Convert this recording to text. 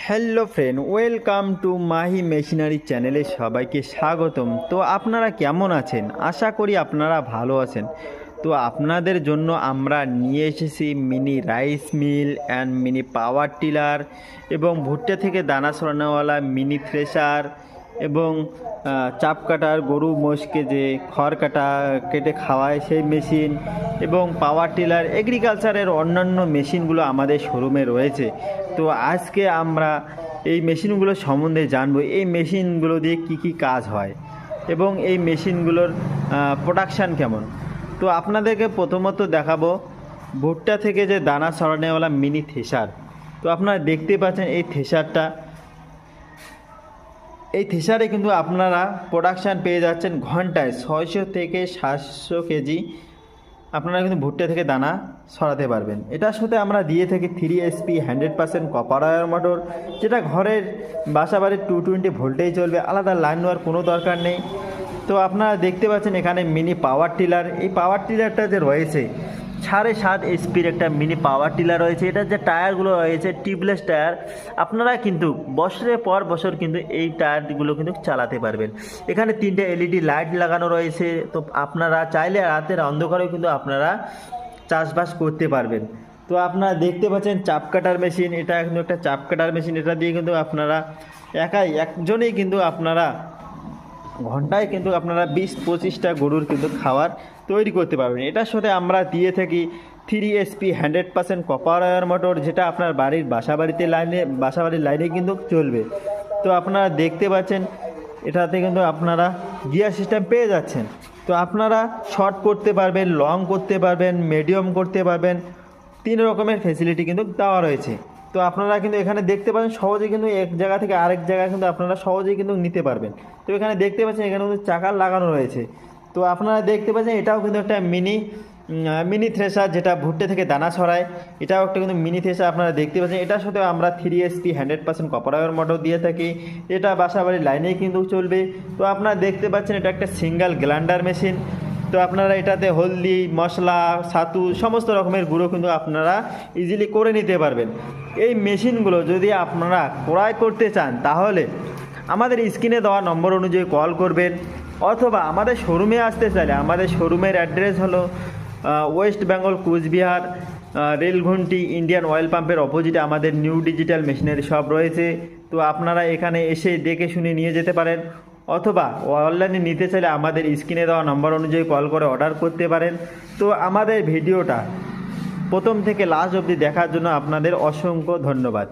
Hello friend, welcome to Mahi machinery চ্যানেলে সবাইকে স্বাগতম। তো আপনারা কেমন আছেন? আশা করি আপনারা ভালো আছেন। তো আপনাদের জন্য আমরা নিয়ে এসেছি mini rice mill and mini power tiller এবং ভুট্টা থেকে দানা সরানোওয়ালা মিনি থ্রেশার এবং চাপ কাটার, গরু মোষকে যে খড় কেটে খাওয়ায় সেই মেশিন এবং পাওয়ার টিলার, এগ্রিকালচারের অন্যান্য মেশিনগুলো আমাদের শোরুমে রয়েছে। তো আজকে আমরা এই মেশিনগুলো সম্বন্ধে জানবো, এই মেশিনগুলো দিয়ে কি কি কাজ হয় এবং এই মেশিনগুলোর প্রোডাকশান কেমন। তো আপনাদেরকে প্রথমত দেখাবো ভুট্টা থেকে যে দানা সরানোওয়ালা মিনি থ্রেশার। তো আপনারা দেখতে পাচ্ছেন এই থ্রেশারে কিন্তু আপনারা প্রোডাকশান পেয়ে যাচ্ছেন ঘন্টায় 600 থেকে 700 কেজি আপনারা কিন্তু ভুট্টা থেকে দানা সরাতে পারবেন। এটার সাথে আমরা দিয়ে থাকি 3 HP 100% কপার ওয়্যার মোটর, যেটা ঘরের বাসাবাড়ির 220 ভোল্টেই চলবে, আলাদা লাইন নেওয়ার কোনো দরকার নেই। তো আপনারা দেখতে পাচ্ছেন এখানে মিনি পাওয়ার টিলার। এই পাওয়ার টিলারটা যে রয়েছে 7.5 HP একটা মিনি পাওয়ার টিলার রয়েছে। এটার যে টায়ারগুলো রয়েছে টিউবলেস টায়ার, আপনারা কিন্তু বছরের পর বছর কিন্তু এই টায়ারগুলো কিন্তু চালাতে পারবেন। এখানে 3টে LED লাইট লাগানো রয়েছে। তো আপনারা চাইলে রাতের অন্ধকারেও কিন্তু আপনারা চাষবাস করতে পারবেন। তো আপনারা দেখতে পাচ্ছেন চাপ কাটার মেশিন, এটা কিন্তু একটা চাপ কাটার মেশিন। এটা দিয়ে কিন্তু আপনারা একজনেই কিন্তু আপনারা ঘন্টায় কিন্তু আপনারা 20-25টা গরুর কিন্তু খাবার তৈরি করতে পারবেন। এটার সাথে আমরা দিয়ে থাকি 3 HP 100% কপার ওয়্যার মোটর, যেটা আপনার বাসাবাড়ির লাইনে কিন্তু চলবে। তো আপনারা দেখতে পাচ্ছেন এটাতে কিন্তু আপনারা গিয়ার সিস্টেম পেয়ে যাচ্ছেন। তো আপনারা শর্ট করতে পারবেন, লং করতে পারবেন, মিডিয়াম করতে পারবেন, 3 রকমের ফেসিলিটি কিন্তু দেওয়া রয়েছে। তো আপনারা কিন্তু এখানে দেখতে পাচ্ছেন সহজেই কিন্তু এক জায়গা থেকে আরেক জায়গায় কিন্তু আপনারা সহজেই কিন্তু নিতে পারবেন। তো এখানে দেখতে পাচ্ছেন এখানে কিন্তু চাকা লাগানো রয়েছে। তো আপনারা দেখতে পাচ্ছেন এটাও কিন্তু একটা মিনি থ্রেশার, যেটা ভুট্টা থেকে দানা ছড়ায়। এটাও একটা কিন্তু মিনি থ্রেশার আপনারা দেখতে পাচ্ছেন। এটার সাথে আমরা 3 HP 100% কপার ওয়্যার মোটর দিয়ে থাকি। এটা বাসাবাড়ির লাইনেই কিন্তু চলবে। তো আপনারা দেখতে পাচ্ছেন এটা একটা সিঙ্গেল গ্রাইন্ডার মেশিন। তো আপনারা এটাতে হলদি, মশলা, ছাতু সমস্ত রকমের গুঁড়ো কিন্তু আপনারা ইজিলি করে নিতে পারবেন। এই মেশিনগুলো যদি আপনারা ক্রয় করতে চান তাহলে আমাদের স্ক্রিনে দেওয়া নম্বর অনুযায়ী কল করবেন, অথবা আমাদের শোরুমে আসতে চাইলে আমাদের শোরুমের অ্যাড্রেস হলো west Bengal Coochbehar Relghunti Indian oil পাম্পের অপোজিটে আমাদের নিউ ডিজিটাল মেশিনারি শপ রয়েছে। তো আপনারা এখানে এসে দেখে শুনে নিয়ে যেতে পারেন, অথবা অনলাইনে নিতে চাইলে আমাদের স্ক্রিনে দেওয়া নম্বর অনুযায়ী কল করে অর্ডার করতে পারেন। তো আমাদের ভিডিওটা প্রথম থেকে লাস্ট অবধি দেখার জন্য আপনাদের অসংখ্য ধন্যবাদ।